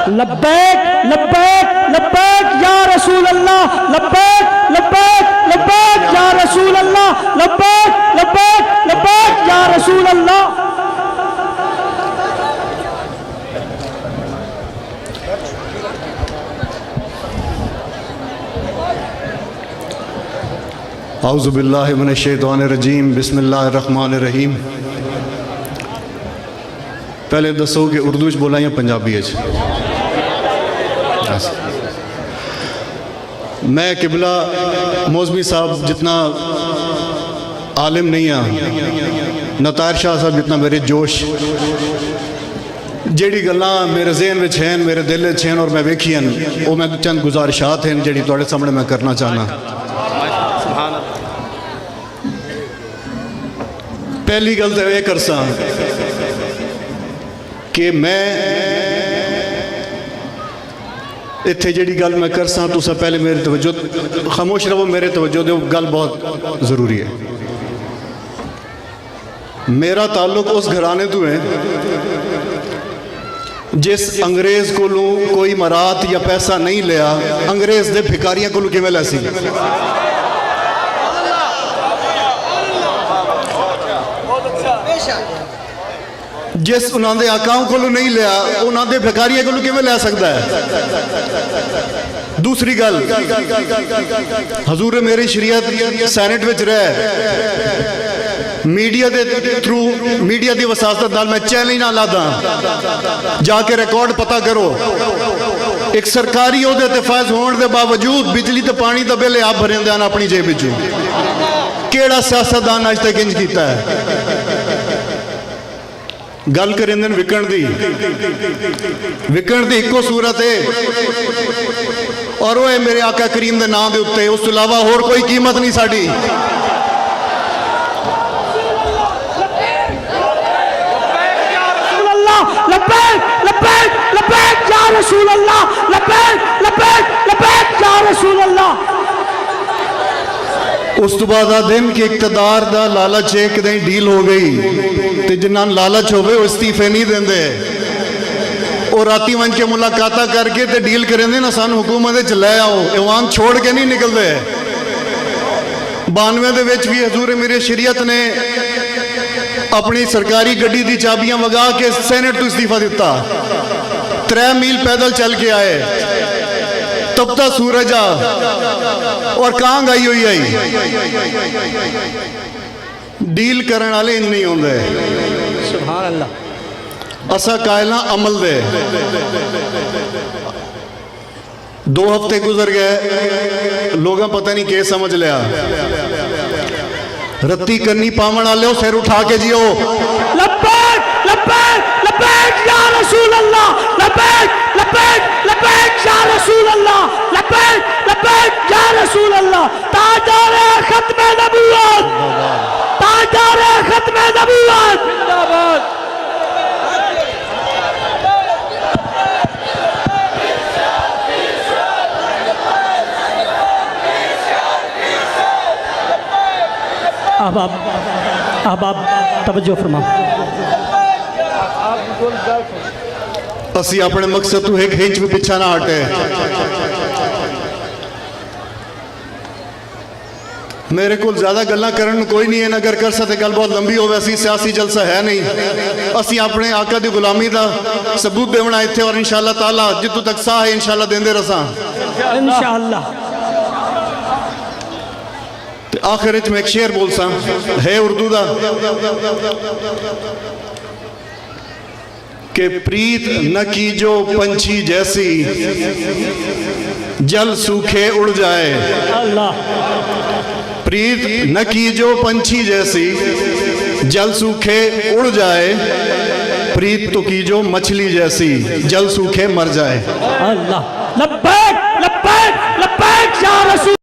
लब्बैक लब्बैक लब्बैक या रसूल अल्लाह, लब्बैक लब्बैक लब्बैक या रसूल अल्लाह, लब्बैक लब्बैक लब्बैक या रसूल अल्लाह। औज़ु बिल्लाहि मिनश शैतानिर रजीम, बिस्मिल्लाहिर रहमानिर रहीम। पहले दसो कि उर्दू च बोला या पंजाबी च? मैं किबला मौज़मी साहब जितना आलिम नहीं हाँ, नतार शाह साहब जितना मेरे जोश, जेड़ी गल्लां मेरे जहन में हैं, मेरे दिल च हैं और मैं वेखियां, वो मैं चंद गुजारिशात हैं जेड़ी तुहाडे सामने मैं करना चाहना। पहली गल तो यह करसा कि मैं इत्थे जिहड़ी गल मैं करसा, तुसा पहले मेरी तवज्जो, खामोश रहो, मेरे तवज्जो दो, गल बहुत ज़रूरी है। मेरा ताल्लुक उस घराने तो है जिस अंग्रेज़ कोलों कोई मरात या पैसा नहीं लिया, अंग्रेज़ दे भिकारियां कोलों किवें लै सी। जिस उन्होंने आकाओं को नहीं लिया, उन्होंने भिकारियों को किवें लै सकता है। दूसरी गल, हजूर मेरी शरीयत सैनेट में रह मीडिया के थ्रू, मीडिया की वसासत नाल मैं चैलेंज ना लादा, जाके रिकॉर्ड पता करो, एक सरकारी ओहदे ते फैज होने के बावजूद बिजली तो पानी का बिल आप भरेंदे हैं अपनी जेब विचों। केड़ा सियासतदान अज तक इंज कीता है? गल करेंदे विकण दी, विकण दी इको सूरत है और वो है मेरे आका करीम के नाम के उत्ते, उस तो इलावा होर कोई कीमत नहीं साड़ी। लब्बैक लब्बैक लब्बैक या रसूल अल्लाह, लब्बैक लब्बैक लब्बैक या रसूल अल्लाह। उस तो बाद आ दिन कि इकतदार दा लालच एक दिन डील हो गई, तो जिन्ना लालच होवे वो इस्तीफे नहीं देंदे, और राती मंच के मुलाकात करके ते डील करेंदे ना, सानू हुकूमत च लै आओ, इवान छोड़ के नहीं निकलते। 92 दे विच भी हजूर मेरी शरीयत ने अपनी सरकारी गड्डी दी चाबियां वगा के सैनेट तो इस्तीफा दिता। 3 मील पैदल चल के आए, तपता सूरज आ और कांग आई हुई आई। डील करने वाले इन नहीं होंगे, सुभान अल्लाह। असा कायला अमल दे। 2 हफ्ते गुजर गए, लोग पता नहीं के समझ लिया, रत्ती कन्नी पावन वाले सिर उठा के जियो। लब्बैक लब्बैक लब्बैक या रसूल अल्लाह, लब्बैक लब्बैक लब्बैक या रसूल अल्लाह, लब्बैक लब्बैक या रसूल अल्लाह। ताजदारे खत्म नबूवत, ताजदारे खत्म नबूवत जिंदाबाद। अब आप तवज्जो फरमाओ। असी अपने मकसद तो एक इंच भी पिछा ना हटे। मेरे को ज्यादा गल्लां करन कोई नहीं है, अगर कर सकते गल बहुत लंबी होवे, असी सियासी जलसा है नहीं, असी अपने आका दी गुलामी का सबूत देना इत्थे, और इंशाअल्लाह ताला जितों तक साह है इंशाअल्लाह देंदे रसा इंशाअल्लाह। आखिर में एक शेर बोलसा है उर्दू का कि प्रीत न कीजो पंछी जैसी, जल सूखे उड़ जाए। अल्लाह। प्रीत न कीजो पंछी जैसी, जल सूखे उड़ जाए, प्रीत तो कीजो मछली जैसी, जल सूखे मर जाए। अल्लाह। लब्बैक लब्बैक लब्बैक या रसूल